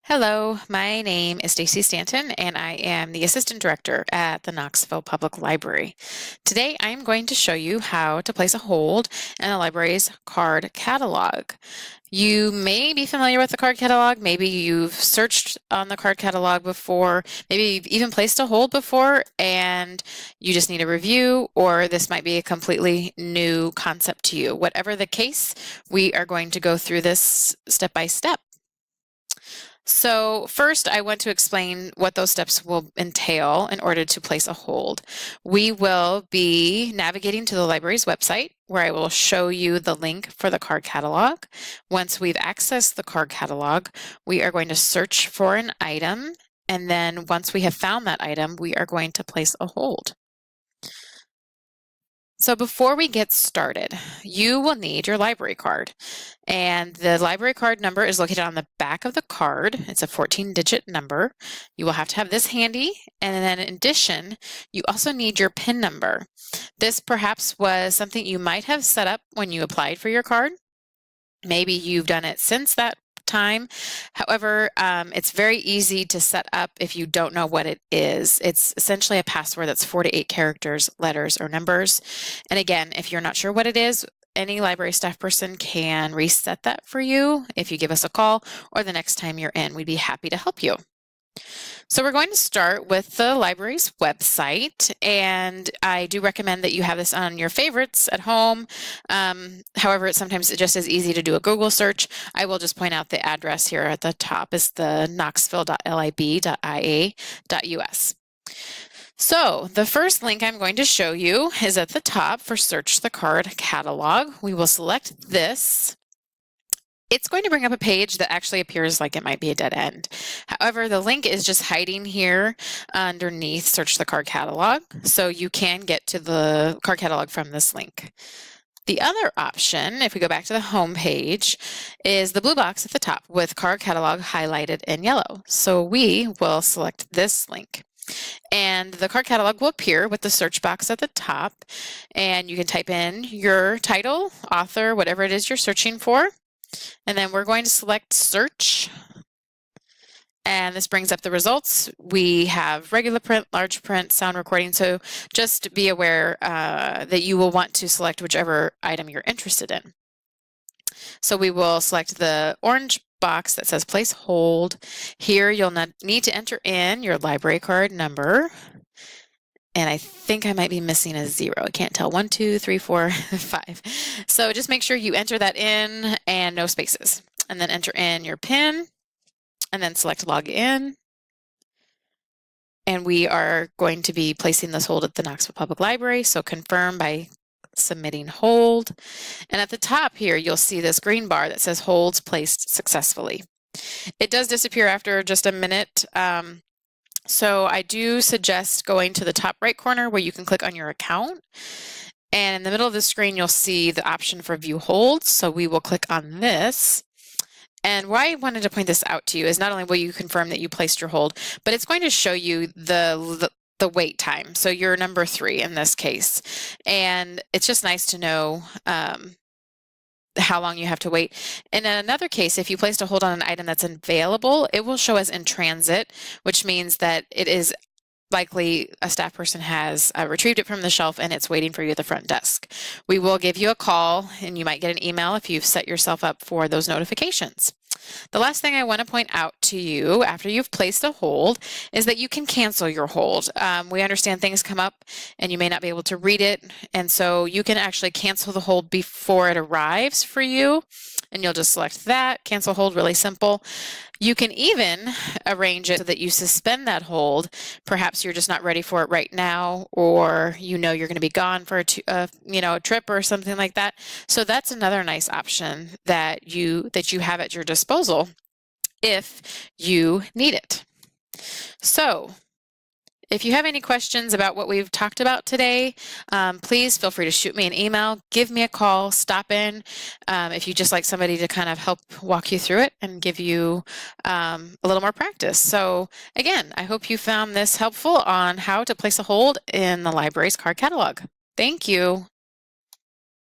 Hello, my name is Stacy Stanton, and I am the Assistant Director at the Knoxville Public Library. Today, I'm going to show you how to place a hold in the library's card catalog. You may be familiar with the card catalog. Maybe you've searched on the card catalog before. Maybe you've even placed a hold before and you just need a review, or this might be a completely new concept to you. Whatever the case, we are going to go through this step by step. So first, I want to explain what those steps will entail in order to place a hold. We will be navigating to the library's website, where I will show you the link for the card catalog. Once we've accessed the card catalog, we are going to search for an item, and then once we have found that item, we are going to place a hold. So before we get started, you will need your library card. And the library card number is located on the back of the card. It's a 14-digit number. You will have to have this handy. And then in addition, you also need your PIN number. This perhaps was something you might have set up when you applied for your card. Maybe you've done it since that time. However, it's very easy to set up if you don't know what it is. It's essentially a password that's 4 to 8 characters, letters, or numbers. And again, if you're not sure what it is, any library staff person can reset that for you if you give us a call, or the next time you're in. We'd be happy to help you. So we're going to start with the library's website, and I do recommend that you have this on your favorites at home. However, it's sometimes just as easy to do a Google search. I will just point out the address here at the top is the knoxville.lib.ia.us. So the first link I'm going to show you is at the top for Search the Card Catalog. We will select this. It's going to bring up a page that actually appears like it might be a dead end. However, the link is just hiding here underneath Search the Card Catalog, so you can get to the card catalog from this link. The other option, if we go back to the home page, is the blue box at the top with Card Catalog highlighted in yellow. So we will select this link. And the card catalog will appear with the search box at the top, and you can type in your title, author, whatever it is you're searching for. And then we're going to select search, and this brings up the results. We have regular print, large print, sound recording, so just be aware that you will want to select whichever item you're interested in. So we will select the orange box that says place hold. Here you'll need to enter in your library card number. And I think I might be missing a 0. I can't tell. 1, 2, 3, 4, 5. So just make sure you enter that in and no spaces. And then enter in your PIN and then select log in. And we are going to be placing this hold at the Knoxville Public Library. So confirm by submitting hold. And at the top here, you'll see this green bar that says holds placed successfully. It does disappear after just a minute. So I do suggest going to the top right corner where you can click on your account. And in the middle of the screen, you'll see the option for view holds. So we will click on this. And why I wanted to point this out to you is not only will you confirm that you placed your hold, but it's going to show you the wait time. So you're number 3 in this case. And it's just nice to know how long you have to wait. In another case, if you placed a hold on an item that's available, it will show as in transit, which means that it is likely a staff person has retrieved it from the shelf and it's waiting for you at the front desk. We will give you a call, and you might get an email if you've set yourself up for those notifications. The last thing I want to point out to you after you've placed a hold is that you can cancel your hold. We understand things come up and you may not be able to read it, and so you can actually cancel the hold before it arrives for you, and you'll just select that, cancel hold, really simple. You can even arrange it so that you suspend that hold. Perhaps you're just not ready for it right now, or you know you're going to be gone for a trip or something like that. So that's another nice option that you have at your disposal if you need it. So if you have any questions about what we've talked about today, please feel free to shoot me an email, give me a call, stop in if you just like somebody to kind of help walk you through it and give you a little more practice. So again, I hope you found this helpful on how to place a hold in the library's card catalog. Thank you.